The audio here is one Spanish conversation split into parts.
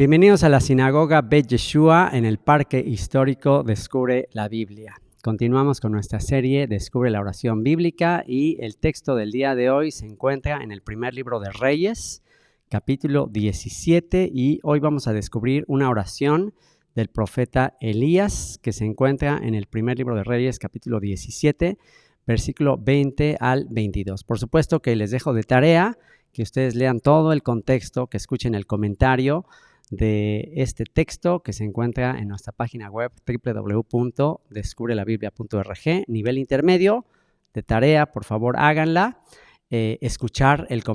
Bienvenidos a la Sinagoga Bet Yeshua en el Parque Histórico Descubre la Biblia. Continuamos con nuestra serie Descubre la oración bíblica y el texto del día de hoy se encuentra en el primer libro de Reyes, capítulo 17, y hoy vamos a descubrir una oración del profeta Elías que se encuentra en el primer libro de Reyes, capítulo 17, versículo 20 al 22. Por supuesto que les dejo de tarea que ustedes lean todo el contexto, que escuchen el comentario de este texto que se encuentra en nuestra página web www.descubrelabiblia.org, nivel intermedio de tarea, por favor háganla, escuchar el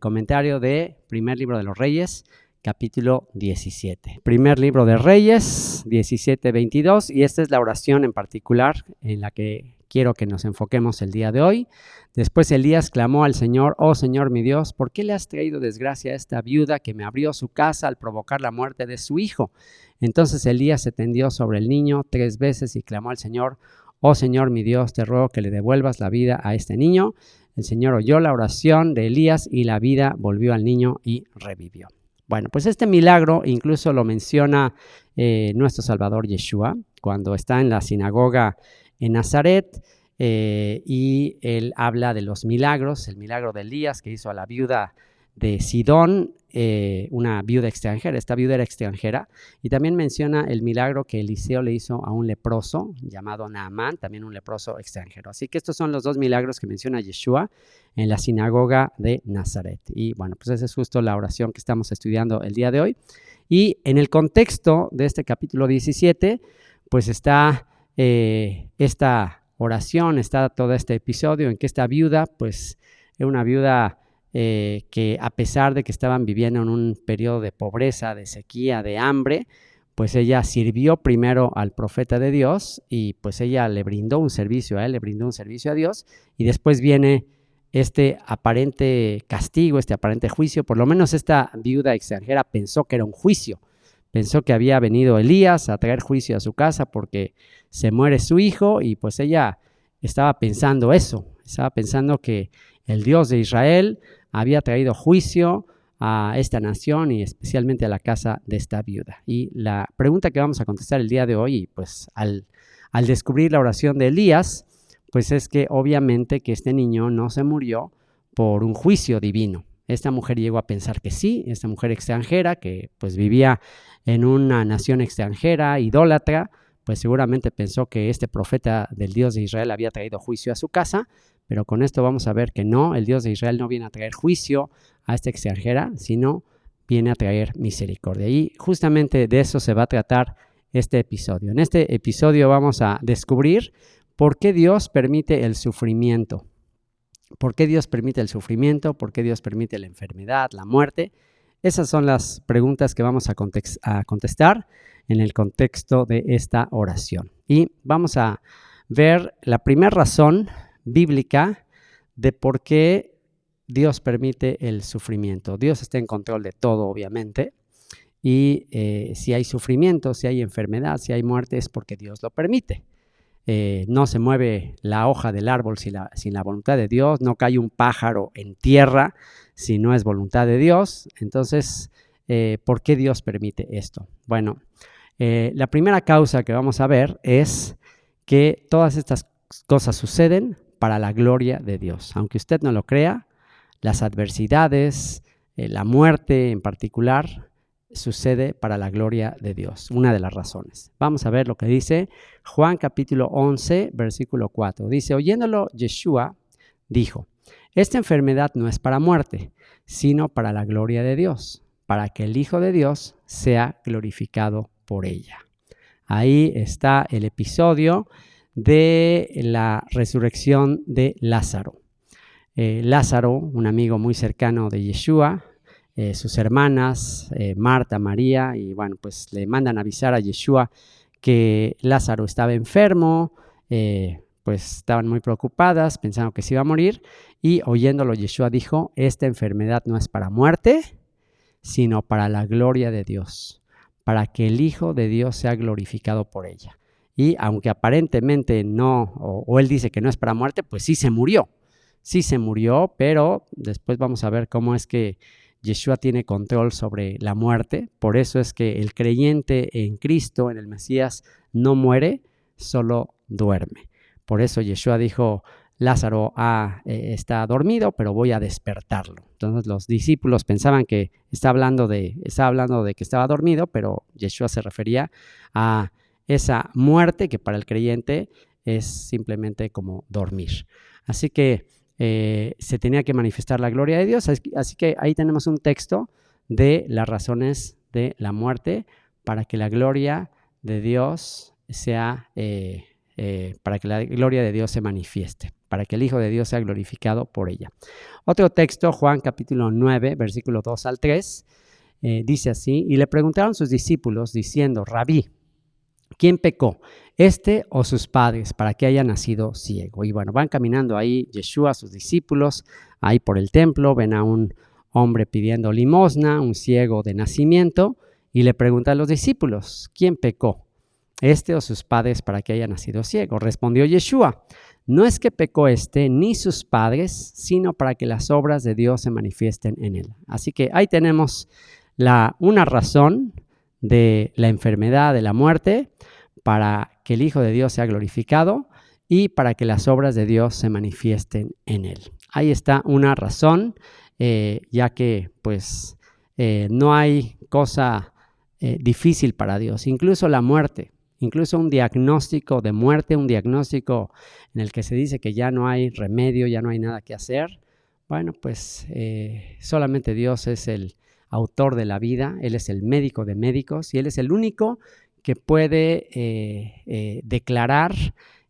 comentario de primer libro de los Reyes, capítulo 17. Primer libro de Reyes, 17-22, y esta es la oración en particular en la que quiero que nos enfoquemos el día de hoy. Después Elías clamó al Señor: «Oh Señor mi Dios, ¿por qué le has traído desgracia a esta viuda que me abrió su casa al provocar la muerte de su hijo?» Entonces Elías se tendió sobre el niño 3 veces y clamó al Señor: «Oh Señor mi Dios, te ruego que le devuelvas la vida a este niño». El Señor oyó la oración de Elías y la vida volvió al niño y revivió. Bueno, pues este milagro incluso lo menciona nuestro Salvador Yeshua cuando está en la sinagoga en Nazaret, y él habla de los milagros, el milagro de Elías que hizo a la viuda de Sidón, una viuda extranjera. Esta viuda era extranjera, y también menciona el milagro que Eliseo le hizo a un leproso llamado Naamán, también un leproso extranjero. Así que estos son los 2 milagros que menciona Yeshua en la sinagoga de Nazaret. Y bueno, pues esa es justo la oración que estamos estudiando el día de hoy. Y en el contexto de este capítulo 17, pues está esta oración, está todo este episodio en que esta viuda, pues es una viuda que a pesar de que estaban viviendo en un periodo de pobreza, de sequía, de hambre, pues ella sirvió primero al profeta de Dios y pues ella le brindó un servicio a él, le brindó un servicio a Dios, y después viene este aparente castigo, este aparente juicio. Por lo menos esta viuda extranjera pensó que era un juicio. Pensó que había venido Elías a traer juicio a su casa porque se muere su hijo, y pues ella estaba pensando eso, estaba pensando que el Dios de Israel había traído juicio a esta nación y especialmente a la casa de esta viuda. Y la pregunta que vamos a contestar el día de hoy, pues al descubrir la oración de Elías, pues es que obviamente que este niño no se murió por un juicio divino. Esta mujer llegó a pensar que sí, esta mujer extranjera que pues vivía en una nación extranjera, idólatra, pues seguramente pensó que este profeta del Dios de Israel había traído juicio a su casa, pero con esto vamos a ver que no, el Dios de Israel no viene a traer juicio a esta extranjera, sino viene a traer misericordia. Y justamente de eso se va a tratar este episodio. En este episodio vamos a descubrir por qué Dios permite el sufrimiento. ¿Por qué Dios permite el sufrimiento? ¿Por qué Dios permite la enfermedad, la muerte? Esas son las preguntas que vamos a contestar en el contexto de esta oración. Y vamos a ver la primera razón bíblica de por qué Dios permite el sufrimiento. Dios está en control de todo, obviamente, y si hay sufrimiento, si hay enfermedad, si hay muerte, es porque Dios lo permite. No se mueve la hoja del árbol sin la voluntad de Dios, no cae un pájaro en tierra si no es voluntad de Dios. Entonces, ¿por qué Dios permite esto? Bueno, la primera causa que vamos a ver es que todas estas cosas suceden para la gloria de Dios. Aunque usted no lo crea, las adversidades, la muerte en particular, sucede para la gloria de Dios, una de las razones. Vamos a ver lo que dice Juan capítulo 11, versículo 4. Dice: oyéndolo Yeshua dijo: esta enfermedad no es para muerte, sino para la gloria de Dios, para que el Hijo de Dios sea glorificado por ella. Ahí está el episodio de la resurrección de Lázaro. Lázaro, un amigo muy cercano de Yeshua, sus hermanas, Marta, María, y bueno, pues le mandan avisar a Yeshua que Lázaro estaba enfermo, pues estaban muy preocupadas, pensaron que se iba a morir, y oyéndolo Yeshua dijo: esta enfermedad no es para muerte, sino para la gloria de Dios, para que el Hijo de Dios sea glorificado por ella. Y aunque aparentemente no, o él dice que no es para muerte, pues sí se murió, pero después vamos a ver cómo es que Yeshua tiene control sobre la muerte. Por eso es que el creyente en Cristo, en el Mesías, no muere, solo duerme. Por eso Yeshua dijo, Lázaro está dormido, pero voy a despertarlo. Entonces los discípulos pensaban que estaba hablando de que estaba dormido, pero Yeshua se refería a esa muerte que para el creyente es simplemente como dormir. Así que se tenía que manifestar la gloria de Dios. Así que ahí tenemos un texto de las razones de la muerte para que la gloria de Dios sea, para que la gloria de Dios se manifieste, para que el Hijo de Dios sea glorificado por ella. Otro texto, Juan capítulo 9, versículo 2 al 3, dice así: y le preguntaron sus discípulos diciendo, Rabí, ¿quién pecó, este o sus padres, para que haya nacido ciego? Y bueno, van caminando ahí Yeshua, sus discípulos, ahí por el templo, ven a un hombre pidiendo limosna, un ciego de nacimiento, y le preguntan a los discípulos, ¿quién pecó, este o sus padres, para que haya nacido ciego? Respondió Yeshua, no es que pecó este ni sus padres, sino para que las obras de Dios se manifiesten en él. Así que ahí tenemos una razón de la enfermedad, de la muerte, para que el Hijo de Dios sea glorificado y para que las obras de Dios se manifiesten en él. Ahí está una razón, ya que pues no hay cosa difícil para Dios, incluso la muerte. Incluso un diagnóstico de muerte, un diagnóstico en el que se dice que ya no hay remedio, ya no hay nada que hacer. Bueno, pues solamente Dios es el autor de la vida, Él es el médico de médicos y Él es el único que puede declarar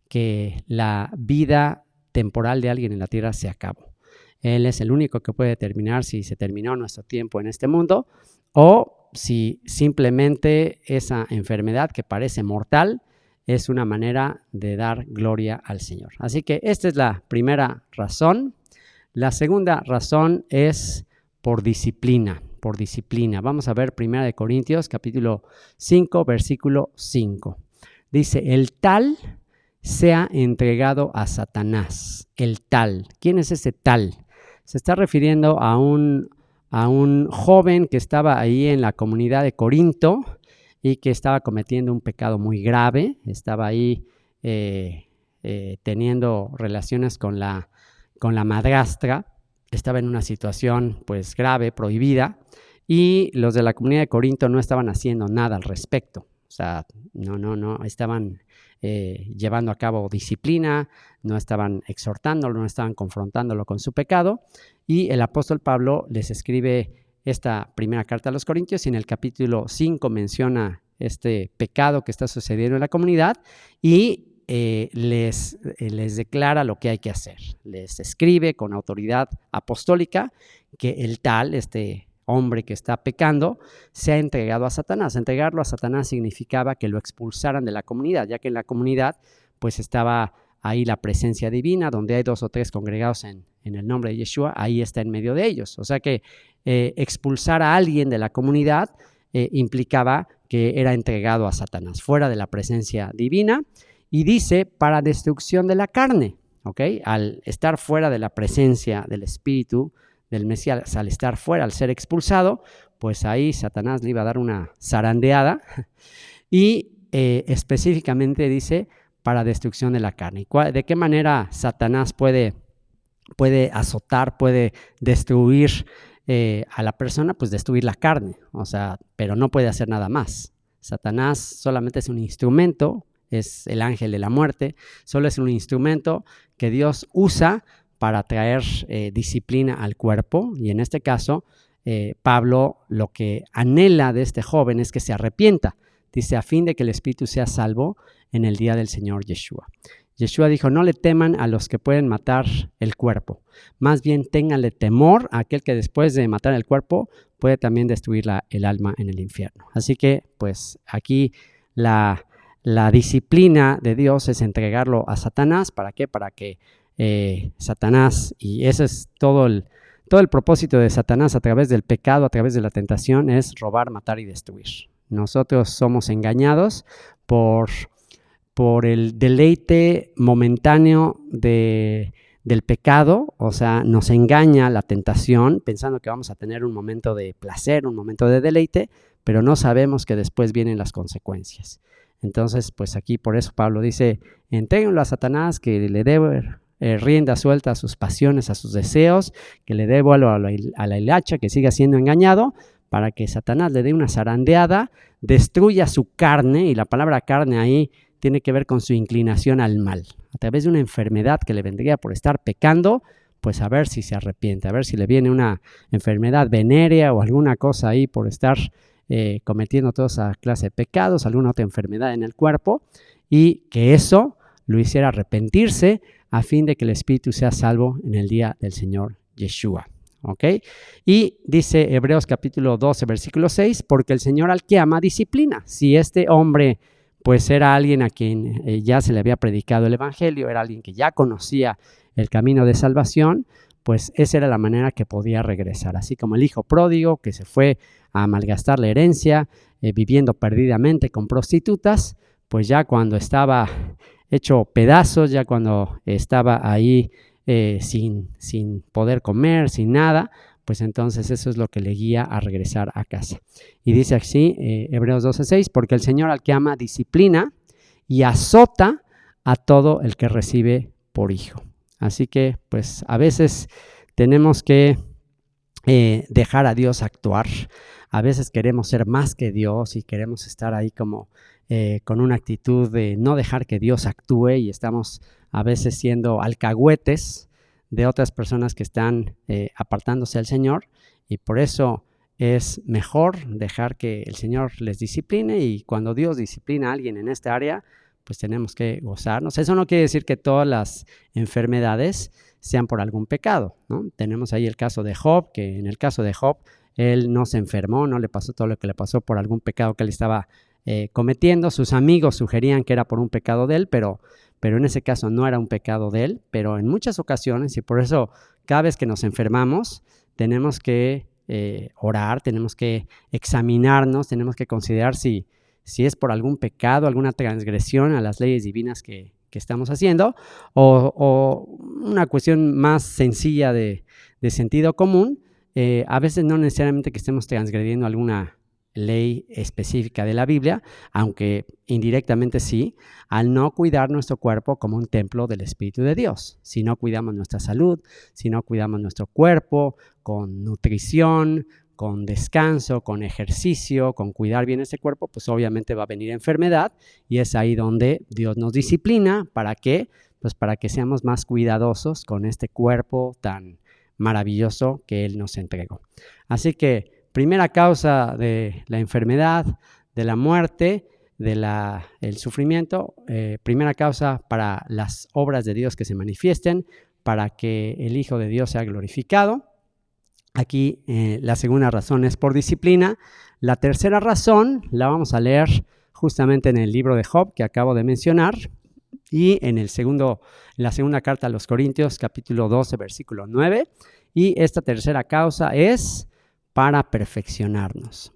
que la vida temporal de alguien en la tierra se acabó. Él es el único que puede determinar si se terminó nuestro tiempo en este mundo o si simplemente esa enfermedad que parece mortal es una manera de dar gloria al Señor. Así que esta es la primera razón. La segunda razón es por disciplina. Vamos a ver 1 Corintios capítulo 5, versículo 5. Dice, el tal sea entregado a Satanás. El tal. ¿Quién es ese tal? Se está refiriendo a un joven que estaba ahí en la comunidad de Corinto y que estaba cometiendo un pecado muy grave. Estaba ahí teniendo relaciones con la madrastra. Estaba en una situación pues grave, prohibida, y los de la comunidad de Corinto no estaban haciendo nada al respecto. O sea, no estaban llevando a cabo disciplina, no estaban exhortándolo, no estaban confrontándolo con su pecado. Y el apóstol Pablo les escribe esta primera carta a los Corintios y en el capítulo 5 menciona este pecado que está sucediendo en la comunidad y les declara lo que hay que hacer. Les escribe con autoridad apostólica que el tal, este hombre que está pecando, sea entregado a Satanás. Entregarlo a Satanás significaba que lo expulsaran de la comunidad, ya que en la comunidad pues estaba ahí la presencia divina, donde hay 2 o 3 congregados en el nombre de Yeshua, ahí está en medio de ellos. O sea que expulsar a alguien de la comunidad implicaba que era entregado a Satanás, fuera de la presencia divina. Y dice, para destrucción de la carne, ¿ok? Al estar fuera de la presencia del Espíritu del Mesías, al estar fuera, al ser expulsado, pues ahí Satanás le iba a dar una zarandeada. Y específicamente dice, para destrucción de la carne. ¿De qué manera Satanás puede azotar, puede destruir a la persona? Pues destruir la carne, o sea, pero no puede hacer nada más. Satanás solamente es un instrumento, es el ángel de la muerte, solo es un instrumento que Dios usa para traer disciplina al cuerpo. Y en este caso, Pablo lo que anhela de este joven es que se arrepienta. Dice, a fin de que el espíritu sea salvo en el día del Señor Yeshua. Yeshua dijo, no le teman a los que pueden matar el cuerpo, más bien ténganle temor a aquel que después de matar el cuerpo puede también destruir el alma en el infierno. Así que, pues aquí la disciplina de Dios es entregarlo a Satanás. ¿Para qué? Para que Satanás, y ese es todo el propósito de Satanás a través del pecado, a través de la tentación, es robar, matar y destruir. Nosotros somos engañados por el deleite momentáneo de del pecado, o sea, nos engaña la tentación pensando que vamos a tener un momento de placer, un momento de deleite, pero no sabemos que después vienen las consecuencias. Entonces, pues aquí por eso Pablo dice, entréguenlo a Satanás, que le dé rienda suelta a sus pasiones, a sus deseos, que le dé vuelo a la hilacha, que siga siendo engañado, para que Satanás le dé una zarandeada, destruya su carne, y la palabra carne ahí tiene que ver con su inclinación al mal. A través de una enfermedad que le vendría por estar pecando, pues a ver si se arrepiente, a ver si le viene una enfermedad venérea o alguna cosa ahí por estar cometiendo toda esa clase de pecados, alguna otra enfermedad en el cuerpo, y que eso lo hiciera arrepentirse a fin de que el espíritu sea salvo en el día del Señor Yeshua. ¿Ok? Y dice Hebreos capítulo 12, versículo 6, porque el Señor al que ama disciplina. Si este hombre pues era alguien a quien ya se le había predicado el evangelio, era alguien que ya conocía el camino de salvación, pues esa era la manera que podía regresar. Así como el hijo pródigo que se fue a malgastar la herencia, viviendo perdidamente con prostitutas, pues ya cuando estaba hecho pedazos, ya cuando estaba ahí sin poder comer, sin nada, pues entonces eso es lo que le guía a regresar a casa. Y dice así, Hebreos 12:6, porque el Señor al que ama disciplina y azota a todo el que recibe por hijo. Así que pues a veces tenemos que dejar a Dios actuar. A veces queremos ser más que Dios y queremos estar ahí como con una actitud de no dejar que Dios actúe, y estamos a veces siendo alcahuetes de otras personas que están apartándose del Señor, y por eso es mejor dejar que el Señor les discipline, y cuando Dios disciplina a alguien en esta área, pues tenemos que gozarnos. Eso no quiere decir que todas las enfermedades sean por algún pecado, ¿no? Tenemos ahí el caso de Job, que en el caso de Job, él no se enfermó, no le pasó todo lo que le pasó por algún pecado que él estaba cometiendo. Sus amigos sugerían que era por un pecado de él, pero en ese caso no era un pecado de él. Pero en muchas ocasiones, y por eso cada vez que nos enfermamos, tenemos que orar, tenemos que examinarnos, tenemos que considerar si es por algún pecado, alguna transgresión a las leyes divinas que estamos haciendo, o una cuestión más sencilla de sentido común. A veces no necesariamente que estemos transgrediendo alguna ley específica de la Biblia, aunque indirectamente sí, al no cuidar nuestro cuerpo como un templo del Espíritu de Dios. Si no cuidamos nuestra salud, si no cuidamos nuestro cuerpo con nutrición, con descanso, con ejercicio, con cuidar bien ese cuerpo, pues obviamente va a venir enfermedad, y es ahí donde Dios nos disciplina. ¿Para qué? Pues para que seamos más cuidadosos con este cuerpo tan maravilloso que Él nos entregó. Así que primera causa de la enfermedad, de la muerte, el sufrimiento, primera causa para las obras de Dios que se manifiesten, para que el Hijo de Dios sea glorificado. Aquí la segunda razón es por disciplina. La tercera razón la vamos a leer justamente en el libro de Job que acabo de mencionar, y en la segunda carta a los Corintios, capítulo 12, versículo 9. Y esta tercera causa es para perfeccionarnos.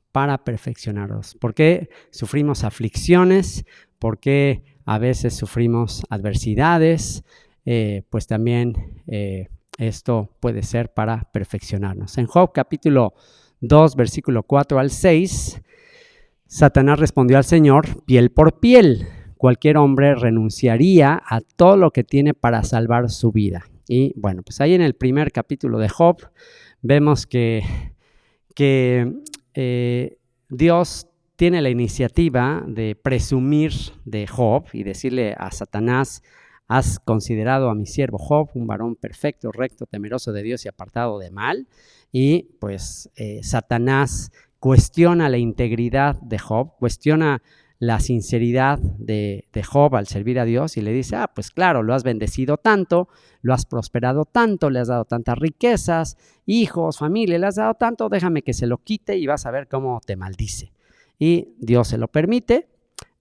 ¿Por qué sufrimos aflicciones? ¿Por qué a veces sufrimos adversidades? Pues también esto puede ser para perfeccionarnos. En Job capítulo 2, versículo 4 al 6, Satanás respondió al Señor: piel por piel, cualquier hombre renunciaría a todo lo que tiene para salvar su vida. Y bueno, pues ahí en el primer capítulo de Job vemos que Dios tiene la iniciativa de presumir de Job y decirle a Satanás: has considerado a mi siervo Job un varón perfecto, recto, temeroso de Dios y apartado de mal. Y pues Satanás cuestiona la integridad de Job, cuestiona la sinceridad de Job al servir a Dios, y le dice: pues claro, lo has bendecido tanto, lo has prosperado tanto, le has dado tantas riquezas, hijos, familia, le has dado tanto, déjame que se lo quite y vas a ver cómo te maldice. Y Dios se lo permite,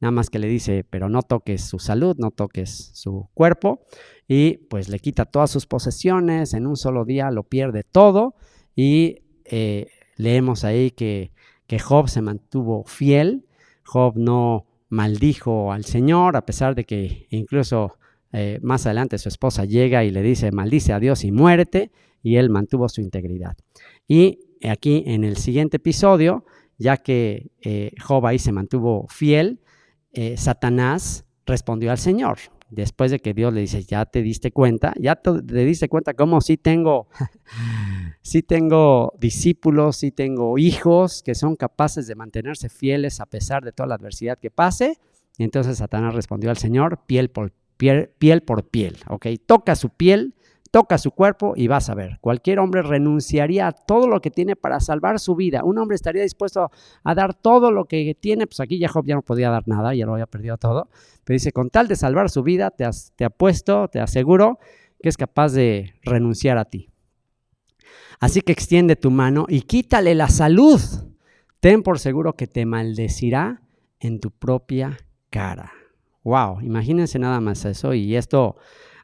nada más que le dice: pero no toques su salud, no toques su cuerpo, y pues le quita todas sus posesiones, en un solo día lo pierde todo. Y leemos ahí que Job se mantuvo fiel. Job no maldijo al Señor, a pesar de que incluso más adelante su esposa llega y le dice, maldice a Dios y muérete, y él mantuvo su integridad. Y aquí en el siguiente episodio, ya que Job ahí se mantuvo fiel, Satanás respondió al Señor. Después de que Dios le dice, ya te diste cuenta cómo sí tengo discípulos, sí tengo hijos que son capaces de mantenerse fieles a pesar de toda la adversidad que pase. Y entonces Satanás respondió al Señor, piel por piel, ¿ok? Toca su piel, toca su cuerpo y vas a ver. Cualquier hombre renunciaría a todo lo que tiene para salvar su vida. Un hombre estaría dispuesto a dar todo lo que tiene. Pues aquí ya Job ya no podía dar nada, ya lo había perdido todo. Pero dice, con tal de salvar su vida, te apuesto, te aseguro que es capaz de renunciar a ti. Así que extiende tu mano y quítale la salud. Ten por seguro que te maldecirá en tu propia cara. Wow, imagínense nada más eso, y esto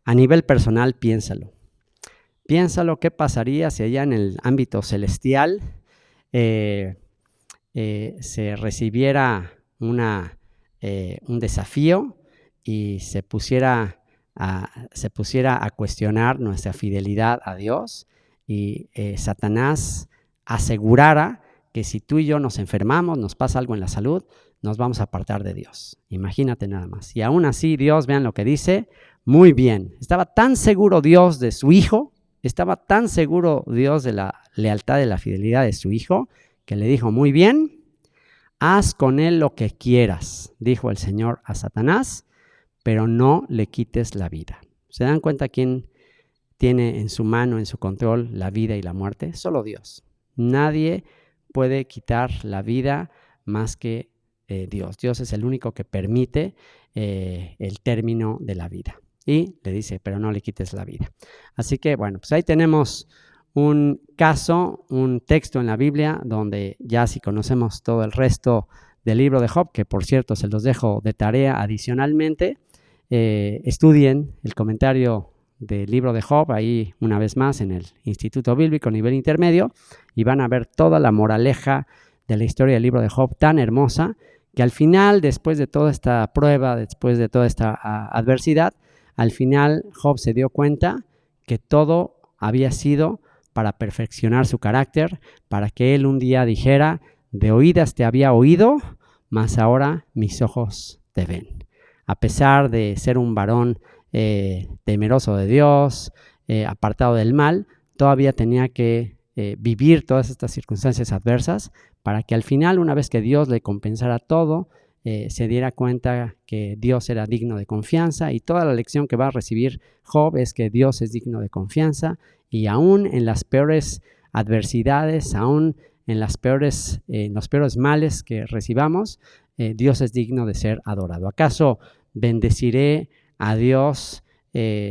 a nivel personal, piénsalo. Piénsalo, ¿qué pasaría si allá en el ámbito celestial se recibiera un desafío y se pusiera a cuestionar nuestra fidelidad a Dios y Satanás asegurara que si tú y yo nos enfermamos, nos pasa algo en la salud, nos vamos a apartar de Dios? Imagínate nada más. Y aún así Dios, vean lo que dice, muy bien. Estaba tan seguro Dios de su Hijo, estaba tan seguro Dios de la lealtad, de la fidelidad de su Hijo, que le dijo, muy bien, haz con él lo que quieras, dijo el Señor a Satanás, pero no le quites la vida. ¿Se dan cuenta quién tiene en su mano, en su control, la vida y la muerte? Solo Dios. Nadie puede quitar la vida más que Dios. Dios es el único que permite el término de la vida. Y le dice, pero no le quites la vida. Así que, bueno, pues ahí tenemos un caso, un texto en la Biblia donde ya si conocemos todo el resto del libro de Job, que por cierto se los dejo de tarea adicionalmente, estudien el comentario del libro de Job, ahí una vez más en el Instituto Bíblico nivel intermedio, y van a ver toda la moraleja de la historia del libro de Job tan hermosa, que al final, después de toda esta prueba, después de toda esta adversidad, al final Job se dio cuenta que todo había sido para perfeccionar su carácter, para que él un día dijera, de oídas te había oído, mas ahora mis ojos te ven. A pesar de ser un varón temeroso de Dios, apartado del mal, todavía tenía que vivir todas estas circunstancias adversas para que al final, una vez que Dios le compensara todo, se diera cuenta que Dios era digno de confianza, y toda la lección que va a recibir Job es que Dios es digno de confianza, y aún en las peores adversidades, aún en los peores males que recibamos, Dios es digno de ser adorado. ¿Acaso bendeciré a Dios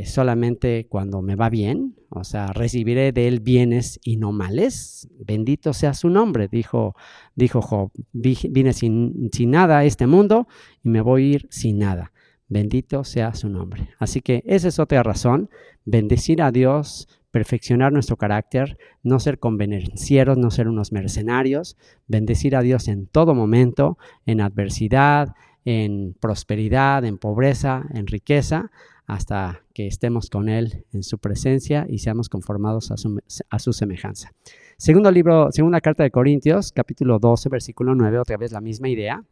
solamente cuando me va bien? O sea, recibiré de él bienes y no males. Bendito sea su nombre, dijo Job. Vine sin nada a este mundo y me voy a ir sin nada. Bendito sea su nombre. Así que esa es otra razón, bendecir a Dios, perfeccionar nuestro carácter, no ser convenencieros, no ser unos mercenarios, bendecir a Dios en todo momento, en adversidad, en prosperidad, en pobreza, en riqueza, hasta que estemos con Él en su presencia y seamos conformados a su semejanza. Segunda carta de Corintios, capítulo 12, versículo 9, otra vez la misma idea.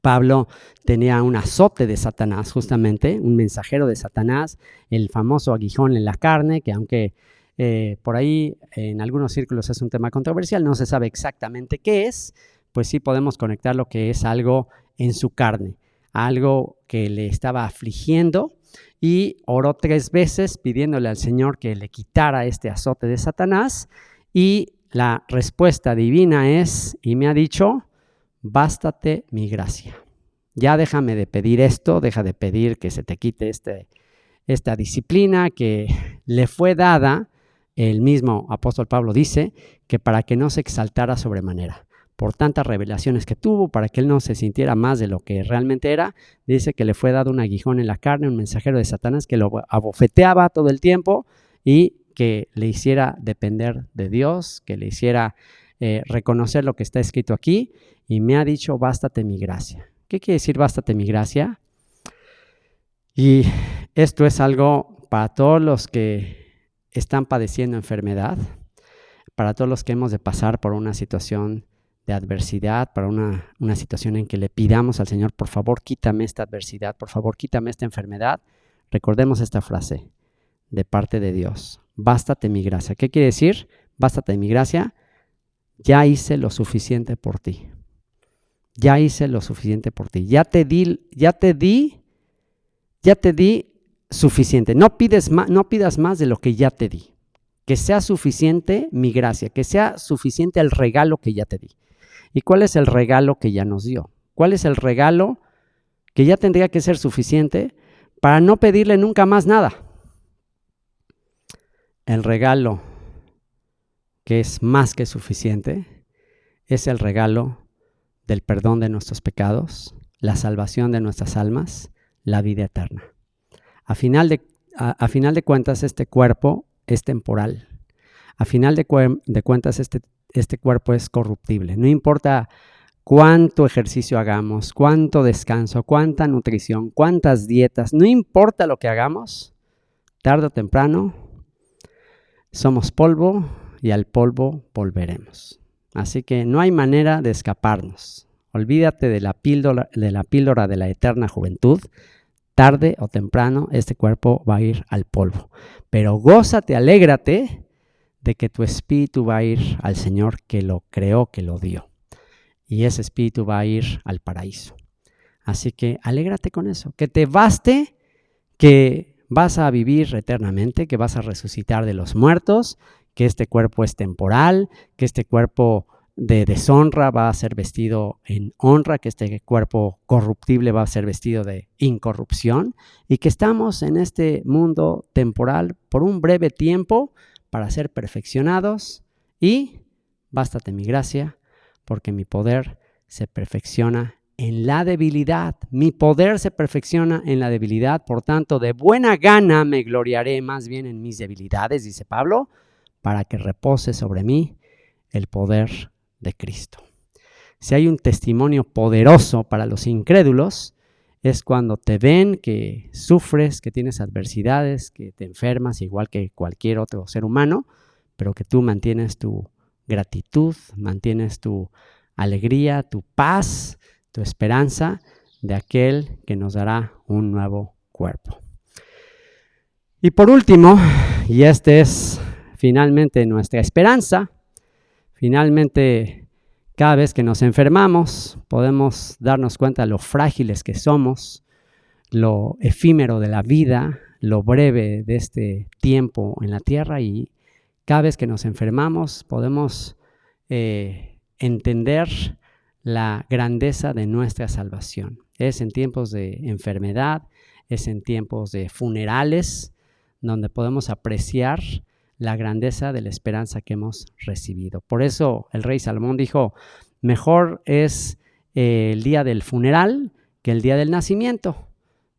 Pablo tenía un azote de Satanás, justamente, un mensajero de Satanás, el famoso aguijón en la carne, que aunque por ahí en algunos círculos es un tema controversial, no se sabe exactamente qué es, pues sí podemos conectar lo que es algo en su carne, algo que le estaba afligiendo, y oró 3 veces pidiéndole al Señor que le quitara este azote de Satanás, y la respuesta divina es, y me ha dicho, bástate mi gracia. Ya déjame de pedir esto, deja de pedir que se te quite esta disciplina que le fue dada. El mismo apóstol Pablo dice que para que no se exaltara sobremanera, por tantas revelaciones que tuvo, para que él no se sintiera más de lo que realmente era, dice que le fue dado un aguijón en la carne, un mensajero de Satanás que lo abofeteaba todo el tiempo y que le hiciera depender de Dios, que le hiciera reconocer lo que está escrito aquí, y me ha dicho, bástate mi gracia. ¿Qué quiere decir bástate mi gracia? Y esto es algo para todos los que están padeciendo enfermedad, para todos los que hemos de pasar por una situación de adversidad, para una situación en que le pidamos al Señor, por favor, quítame esta adversidad, por favor, quítame esta enfermedad. Recordemos esta frase de parte de Dios: bástate mi gracia. ¿Qué quiere decir? Bástate mi gracia. Ya hice lo suficiente por ti. Ya hice lo suficiente por ti. Ya te di suficiente. No pidas más de lo que ya te di. Que sea suficiente mi gracia, que sea suficiente el regalo que ya te di. ¿Y cuál es el regalo que ya nos dio? ¿Cuál es el regalo que ya tendría que ser suficiente para no pedirle nunca más nada? El regalo que es más que suficiente es el regalo del perdón de nuestros pecados, la salvación de nuestras almas, la vida eterna. A final de cuentas, este cuerpo es temporal. A final de cuentas, este cuerpo es corruptible. No importa cuánto ejercicio hagamos, cuánto descanso, cuánta nutrición, cuántas dietas, no importa lo que hagamos, tarde o temprano somos polvo y al polvo volveremos. Así que no hay manera de escaparnos. Olvídate de la píldora de la eterna juventud. Tarde o temprano este cuerpo va a ir al polvo. Pero gózate, alégrate de que tu espíritu va a ir al Señor que lo creó, que lo dio. Y ese espíritu va a ir al paraíso. Así que alégrate con eso. Que te baste que vas a vivir eternamente, que vas a resucitar de los muertos, que este cuerpo es temporal, que este cuerpo de deshonra va a ser vestido en honra, que este cuerpo corruptible va a ser vestido de incorrupción y que estamos en este mundo temporal por un breve tiempo para ser perfeccionados y bástate mi gracia porque mi poder se perfecciona en la debilidad. Mi poder se perfecciona en la debilidad, por tanto, de buena gana me gloriaré más bien en mis debilidades, dice Pablo, para que repose sobre mí el poder de Cristo. Si hay un testimonio poderoso para los incrédulos, es cuando te ven que sufres, que tienes adversidades, que te enfermas igual que cualquier otro ser humano, pero que tú mantienes tu gratitud, mantienes tu alegría, tu paz, tu esperanza de aquel que nos dará un nuevo cuerpo. Y por último, y este es finalmente nuestra esperanza, finalmente cada vez que nos enfermamos podemos darnos cuenta de lo frágiles que somos, lo efímero de la vida, lo breve de este tiempo en la tierra, y cada vez que nos enfermamos podemos entender la grandeza de nuestra salvación. Es en tiempos de enfermedad, es en tiempos de funerales, donde podemos apreciar la grandeza de la esperanza que hemos recibido. Por eso el rey Salomón dijo, mejor es el día del funeral que el día del nacimiento.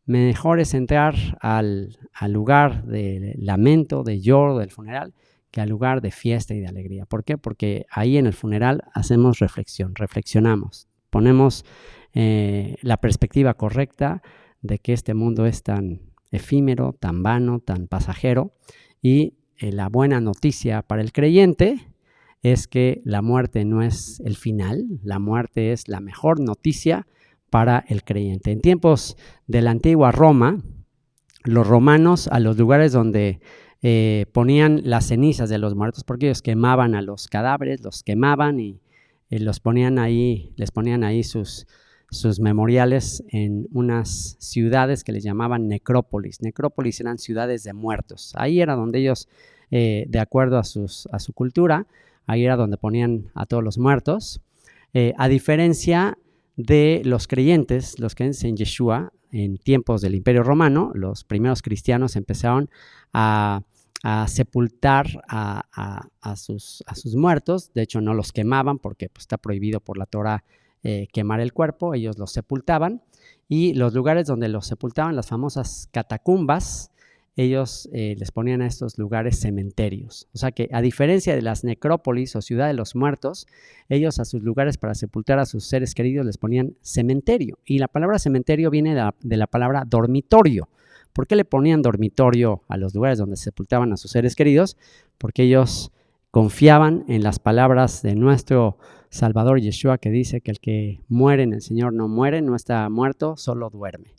Mejor es entrar al lugar de lamento, de lloro del funeral, que al lugar de fiesta y de alegría. ¿Por qué? Porque ahí en el funeral hacemos reflexión, reflexionamos, ponemos la perspectiva correcta de que este mundo es tan efímero, tan vano, tan pasajero, y la buena noticia para el creyente es que la muerte no es el final, la muerte es la mejor noticia para el creyente. En tiempos de la antigua Roma, los romanos a los lugares donde ponían las cenizas de los muertos, porque ellos quemaban a los cadáveres, los quemaban y les ponían ahí sus memoriales en unas ciudades que les llamaban necrópolis. Necrópolis eran ciudades de muertos. Ahí era donde ellos, de acuerdo a su cultura, ahí era donde ponían a todos los muertos. A diferencia de los creyentes en Yeshua, en tiempos del Imperio Romano, los primeros cristianos empezaron a sepultar a sus muertos. De hecho, no los quemaban porque pues, está prohibido por la Torá quemar el cuerpo. Ellos los sepultaban, y los lugares donde los sepultaban, las famosas catacumbas, ellos les ponían a estos lugares cementerios. O sea que, a diferencia de las necrópolis o ciudad de los muertos, ellos a sus lugares para sepultar a sus seres queridos les ponían cementerio. Y la palabra cementerio viene de la palabra dormitorio. ¿Por qué le ponían dormitorio a los lugares donde sepultaban a sus seres queridos? Porque ellos confiaban en las palabras de nuestro Salvador Yeshua, que dice que el que muere en el Señor no muere, no está muerto, solo duerme.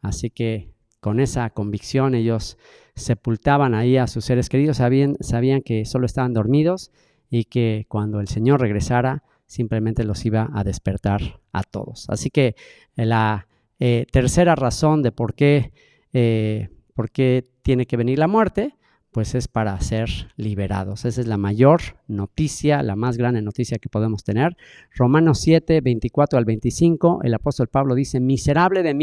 Así que con esa convicción ellos sepultaban ahí a sus seres queridos, sabían que solo estaban dormidos y que cuando el Señor regresara simplemente los iba a despertar a todos. Así que la tercera razón de por qué tiene que venir la muerte, pues es para ser liberados. Esa es la mayor noticia, la más grande noticia que podemos tener. Romanos 7, 24 al 25, el apóstol Pablo dice: miserable de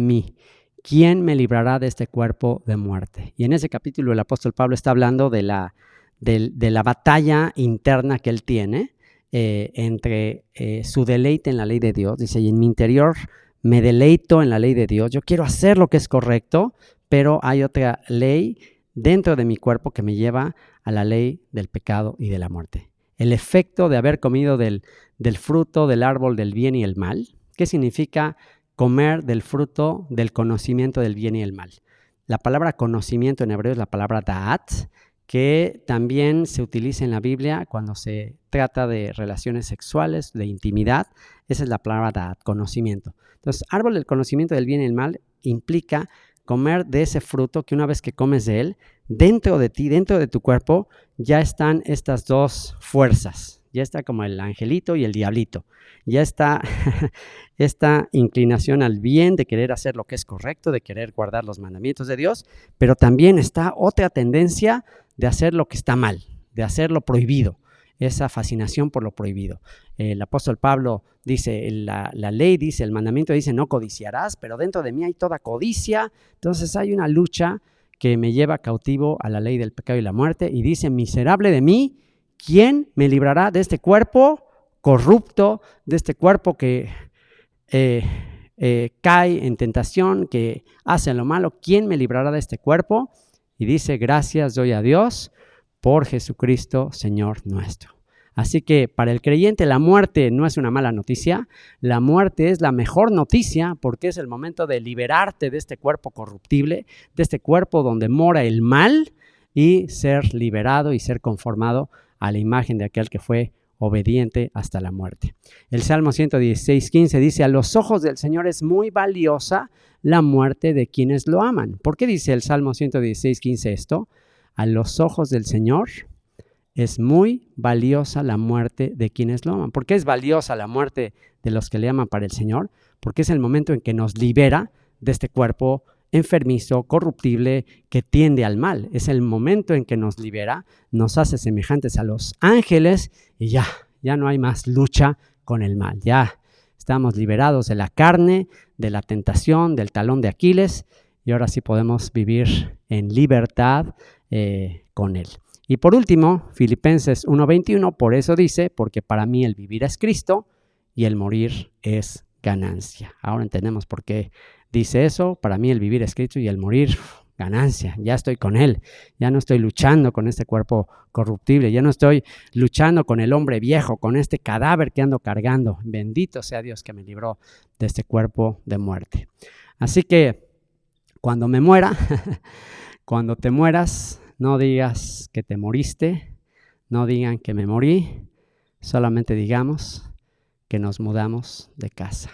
mí, ¿quién me librará de este cuerpo de muerte? Y en ese capítulo el apóstol Pablo está hablando de la batalla interna que él tiene entre su deleite en la ley de Dios. Dice: y en mi interior me deleito en la ley de Dios. Yo quiero hacer lo que es correcto, pero hay otra ley dentro de mi cuerpo que me lleva a la ley del pecado y de la muerte. El efecto de haber comido del fruto del árbol del bien y el mal. ¿Qué significa comer del fruto del conocimiento del bien y el mal? La palabra conocimiento en hebreo es la palabra da'at, que también se utiliza en la Biblia cuando se trata de relaciones sexuales, de intimidad. Esa es la palabra da'at, conocimiento. Entonces, árbol del conocimiento del bien y el mal implica comer de ese fruto que una vez que comes de él, dentro de ti, dentro de tu cuerpo, ya están estas dos fuerzas. Ya está como el angelito y el diablito. Ya está esta inclinación al bien de querer hacer lo que es correcto, de querer guardar los mandamientos de Dios, pero también está otra tendencia de hacer lo que está mal, de hacer lo prohibido, esa fascinación por lo prohibido. El apóstol Pablo dice, la ley dice, el mandamiento dice, no codiciarás, pero dentro de mí hay toda codicia. Entonces hay una lucha que me lleva cautivo a la ley del pecado y la muerte, y dice: miserable de mí, ¿quién me librará de este cuerpo corrupto, de este cuerpo que cae en tentación, que hace lo malo? ¿Quién me librará de este cuerpo? Y dice: gracias doy a Dios por Jesucristo, Señor nuestro. Así que para el creyente la muerte no es una mala noticia, la muerte es la mejor noticia, porque es el momento de liberarte de este cuerpo corruptible, de este cuerpo donde mora el mal, y ser liberado y ser conformado a la imagen de aquel que fue obediente hasta la muerte. El Salmo 116:15 dice: a los ojos del Señor es muy valiosa la muerte de quienes lo aman. ¿Por qué dice el Salmo 116:15 esto? A los ojos del Señor es muy valiosa la muerte de quienes lo aman. ¿Por qué es valiosa la muerte de los que le aman para el Señor? Porque es el momento en que nos libera de este cuerpo enfermizo, corruptible, que tiende al mal. Es el momento en que nos libera, nos hace semejantes a los ángeles, y ya no hay más lucha con el mal. Ya estamos liberados de la carne, de la tentación, del talón de Aquiles, y ahora sí podemos vivir en libertad con él. Y por último, Filipenses 1:21, por eso dice: porque para mí el vivir es Cristo y el morir es ganancia. Ahora entendemos por qué dice eso. Para mí el vivir es Cristo y el morir, ganancia. Ya estoy con Él. Ya no estoy luchando con este cuerpo corruptible. Ya no estoy luchando con el hombre viejo, con este cadáver que ando cargando. Bendito sea Dios que me libró de este cuerpo de muerte. Así que cuando me muera, cuando te mueras, no digas que te moriste, no digan que me morí, solamente digamos que nos mudamos de casa.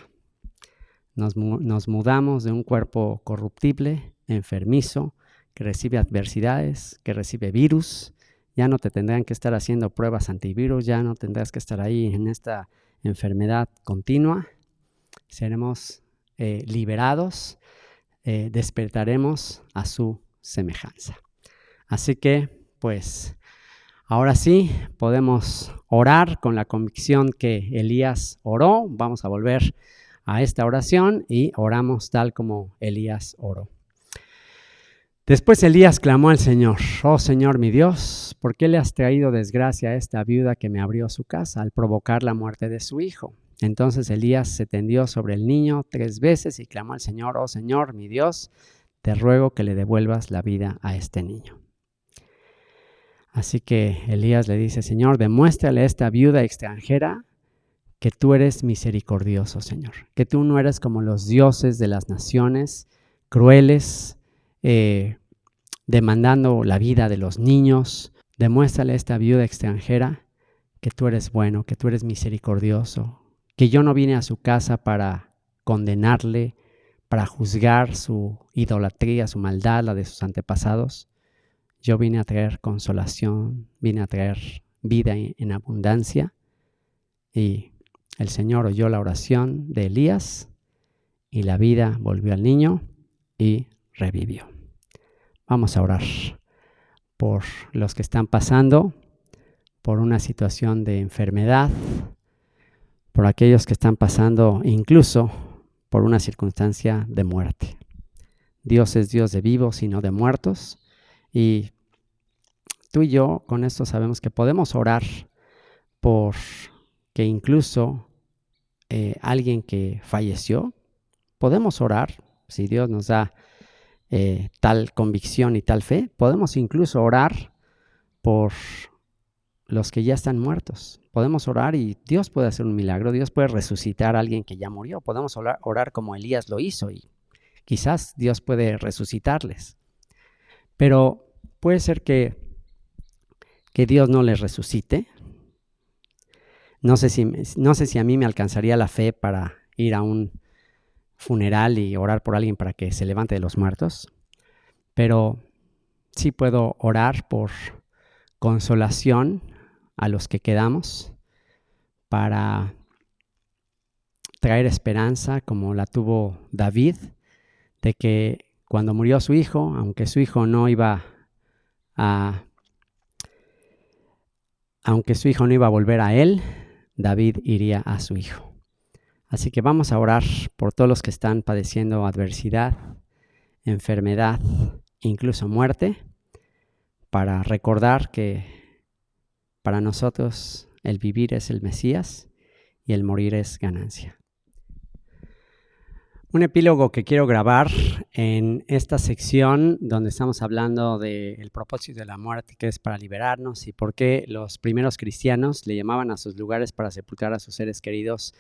Nos mudamos de un cuerpo corruptible, enfermizo, que recibe adversidades, que recibe virus. Ya no te tendrán que estar haciendo pruebas antivirus, ya no tendrás que estar ahí en esta enfermedad continua. Seremos liberados, despertaremos a su semejanza. Así que, pues, ahora sí podemos orar con la convicción que Elías oró. Vamos a volver a esta oración y oramos tal como Elías oró. Después Elías clamó al Señor: oh Señor mi Dios, ¿por qué le has traído desgracia a esta viuda que me abrió su casa al provocar la muerte de su hijo? Entonces Elías se tendió sobre el niño 3 veces y clamó al Señor: oh Señor mi Dios, te ruego que le devuelvas la vida a este niño. Así que Elías le dice: Señor, demuéstrale a esta viuda extranjera que tú eres misericordioso, Señor, que tú no eres como los dioses de las naciones, crueles, demandando la vida de los niños. Demuéstrale a esta viuda extranjera que tú eres bueno, que tú eres misericordioso, que yo no vine a su casa para condenarle, para juzgar su idolatría, su maldad, la de sus antepasados. Yo vine a traer consolación, vine a traer vida en abundancia. Y el Señor oyó la oración de Elías y la vida volvió al niño y revivió. Vamos a orar por los que están pasando por una situación de enfermedad, por aquellos que están pasando incluso por una circunstancia de muerte. Dios es Dios de vivos y no de muertos. Y tú y yo con esto sabemos que podemos orar por que incluso alguien que falleció, podemos orar, si Dios nos da tal convicción y tal fe, podemos incluso orar por los que ya están muertos. Podemos orar y Dios puede hacer un milagro, Dios puede resucitar a alguien que ya murió. Podemos orar como Elías lo hizo y quizás Dios puede resucitarles. Pero puede ser que Dios no les resucite. No sé si a mí me alcanzaría la fe para ir a un funeral y orar por alguien para que se levante de los muertos, pero sí puedo orar por consolación a los que quedamos, para traer esperanza como la tuvo David, de que cuando murió su hijo, aunque su hijo no iba a volver a él, David iría a su hijo. Así que vamos a orar por todos los que están padeciendo adversidad, enfermedad, incluso muerte, para recordar que para nosotros el vivir es el Mesías y el morir es ganancia. Un epílogo que quiero grabar en esta sección donde estamos hablando del propósito de la muerte, que es para liberarnos, y por qué los primeros cristianos le llamaban a sus lugares para sepultar a sus seres queridos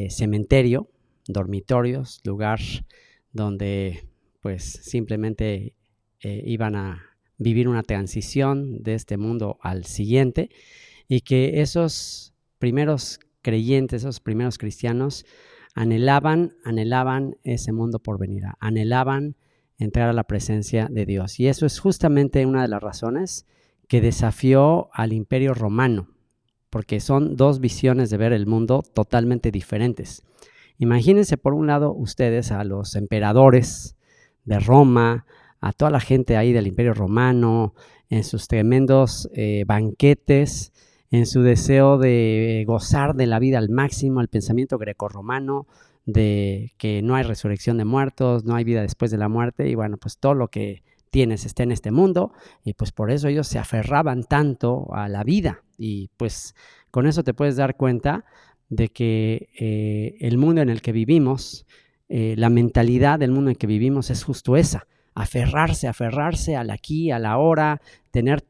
cementerio, dormitorios, lugar donde pues simplemente iban a vivir una transición de este mundo al siguiente, y que esos primeros creyentes, esos primeros cristianos anhelaban ese mundo por venir, anhelaban entrar a la presencia de Dios. Y eso es justamente una de las razones que desafió al Imperio Romano, porque son dos visiones de ver el mundo totalmente diferentes. Imagínense por un lado ustedes a los emperadores de Roma, a toda la gente ahí del Imperio Romano, en sus tremendos banquetes, en su deseo de gozar de la vida al máximo, el pensamiento grecorromano de que no hay resurrección de muertos, no hay vida después de la muerte, y bueno, pues todo lo que tienes está en este mundo, y pues por eso ellos se aferraban tanto a la vida, y pues con eso te puedes dar cuenta de que el mundo en el que vivimos, la mentalidad del mundo en el que vivimos es justo esa, aferrarse al aquí, a la ahora, tener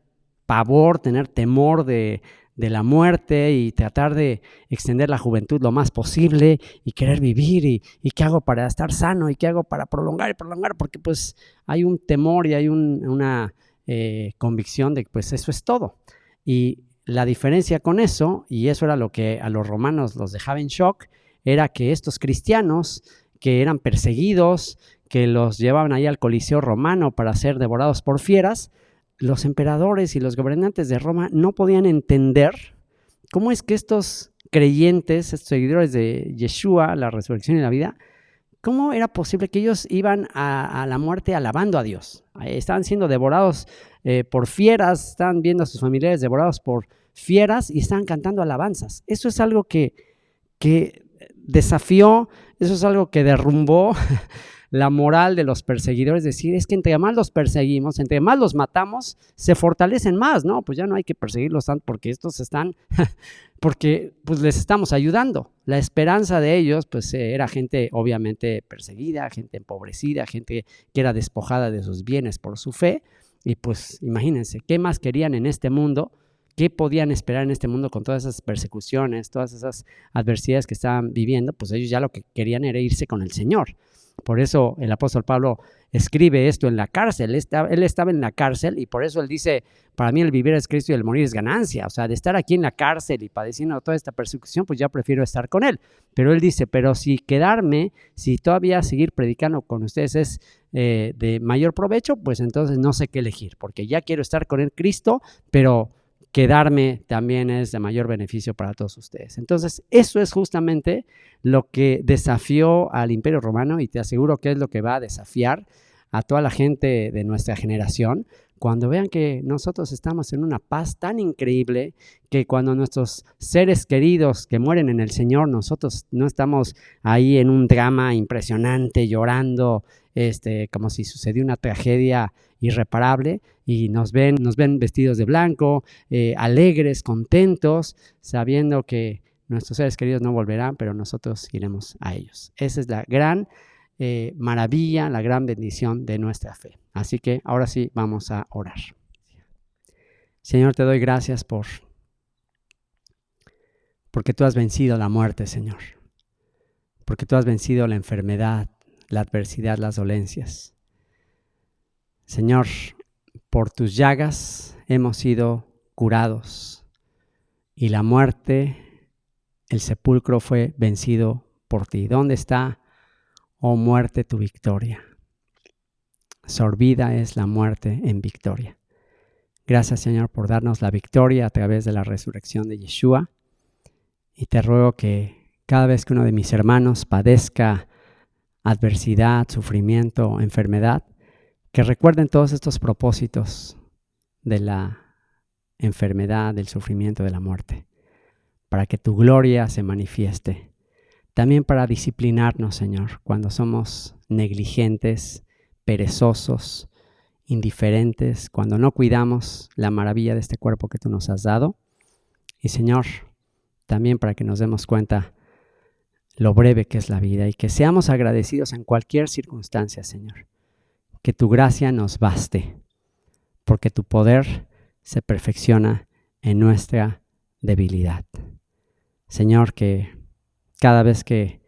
pavor, tener temor de la muerte y tratar de extender la juventud lo más posible y querer vivir y qué hago para estar sano y qué hago para prolongar, porque pues hay un temor y hay una convicción de que pues eso es todo. Y la diferencia con eso, y eso era lo que a los romanos los dejaba en shock, era que estos cristianos que eran perseguidos, que los llevaban ahí al Coliseo romano para ser devorados por fieras, los emperadores y los gobernantes de Roma no podían entender cómo es que estos creyentes, estos seguidores de Yeshua, la resurrección y la vida, cómo era posible que ellos iban a la muerte alabando a Dios. Estaban siendo devorados por fieras, estaban viendo a sus familiares devorados por fieras y estaban cantando alabanzas. Eso es algo que desafió, eso es algo que derrumbó la moral de los perseguidores, decir, es que entre más los perseguimos, entre más los matamos, se fortalecen más, ¿no? Pues ya no hay que perseguirlos tanto porque estos están, porque pues les estamos ayudando. La esperanza de ellos, pues era gente obviamente perseguida, gente empobrecida, gente que era despojada de sus bienes por su fe, y pues imagínense, ¿qué más querían en este mundo qué podían esperar en este mundo con todas esas persecuciones, todas esas adversidades que estaban viviendo, pues ellos ya lo que querían era irse con el Señor. Por eso el apóstol Pablo escribe esto en la cárcel. Él estaba en la cárcel y por eso él dice, para mí el vivir es Cristo y el morir es ganancia. O sea, de estar aquí en la cárcel y padeciendo toda esta persecución, pues ya prefiero estar con él. Pero él dice, pero si quedarme, si todavía seguir predicando con ustedes es de mayor provecho, pues entonces no sé qué elegir, porque ya quiero estar con el Cristo, pero quedarme también es de mayor beneficio para todos ustedes. Entonces, eso es justamente lo que desafió al Imperio Romano y te aseguro que es lo que va a desafiar a toda la gente de nuestra generación cuando vean que nosotros estamos en una paz tan increíble, que cuando nuestros seres queridos que mueren en el Señor, nosotros no estamos ahí en un drama impresionante, llorando, como si sucedió una tragedia irreparable, y nos ven vestidos de blanco, alegres, contentos, sabiendo que nuestros seres queridos no volverán, pero nosotros iremos a ellos. Esa es la gran maravilla, la gran bendición de nuestra fe. Así que ahora sí vamos a orar. Señor, te doy gracias porque tú has vencido la muerte, Señor. Porque tú has vencido la enfermedad, la adversidad, las dolencias. Señor, por tus llagas hemos sido curados y la muerte, el sepulcro fue vencido por ti. ¿Dónde está, oh muerte, tu victoria? Sorbida es la muerte en victoria. Gracias, Señor, por darnos la victoria a través de la resurrección de Yeshua. Y te ruego que cada vez que uno de mis hermanos padezca adversidad, sufrimiento, enfermedad, que recuerden todos estos propósitos de la enfermedad, del sufrimiento, de la muerte, para que tu gloria se manifieste. También para disciplinarnos, Señor, cuando somos negligentes, perezosos, indiferentes, cuando no cuidamos la maravilla de este cuerpo que tú nos has dado. Y, Señor, también para que nos demos cuenta lo breve que es la vida y que seamos agradecidos en cualquier circunstancia, Señor. Que tu gracia nos baste, porque tu poder se perfecciona en nuestra debilidad. Señor, que cada vez que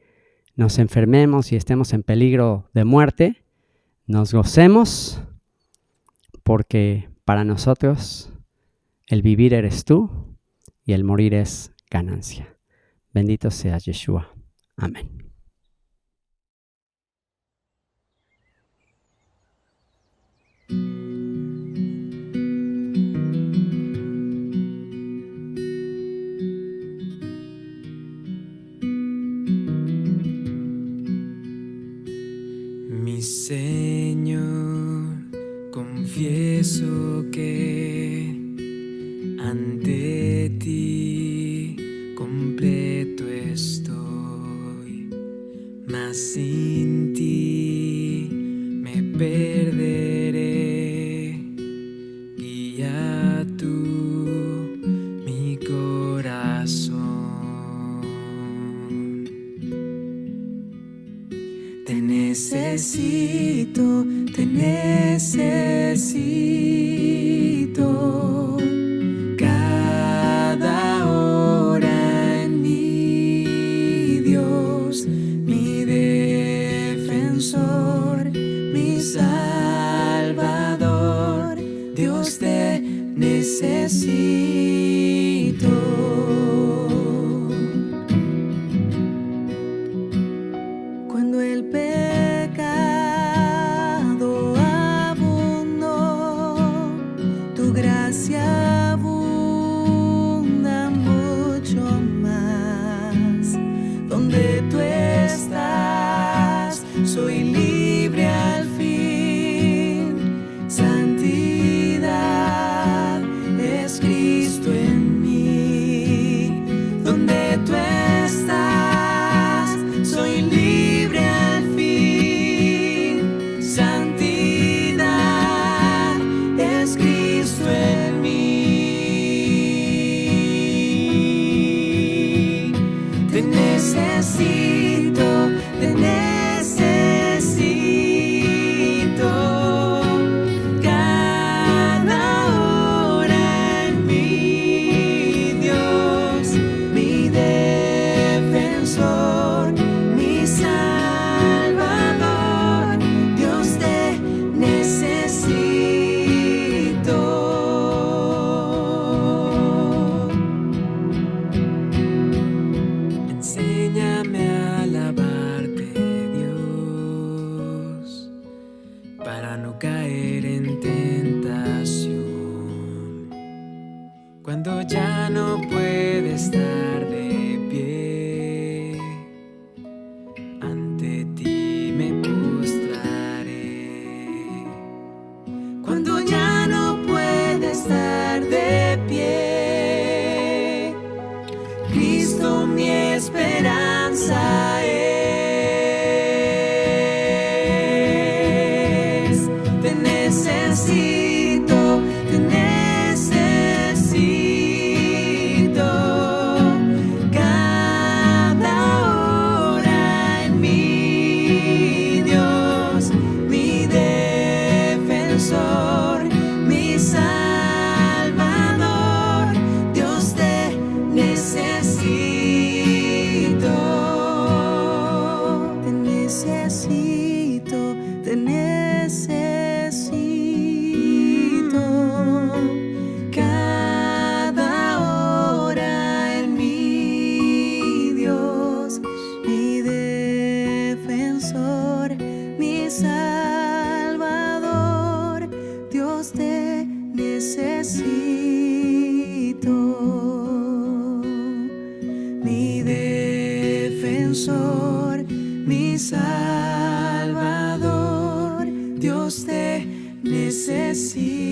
nos enfermemos y estemos en peligro de muerte, nos gocemos, porque para nosotros el vivir eres tú y el morir es ganancia. Bendito seas, Yeshua. Amén. Mi Señor, confieso que ante ti completo estoy, mas sin ti me perderé. Guía tú mi corazón. Te necesito, te necesito. Cada hora en mí, Dios, mi defensor, mi salvador. Dios, te necesito. Cuando el pecado abundó, tu gracia abunda mucho más. Donde tú estás, soy libre al fin. Santidad es Cristo en ya no puede estar de pie, ante ti me postraré. Cuando ya no puede estar de pie, Cristo mi esperanza es. Te necesito, te necesito cada hora en mi Dios, mi defensor, mi Salvador. Dios, te necesito, te necesito, te necesito cada hora en mi Dios, mi defensor, mi Salvador. Dios, te necesito, mi defensor, mi Salvador. Dios, te necesito.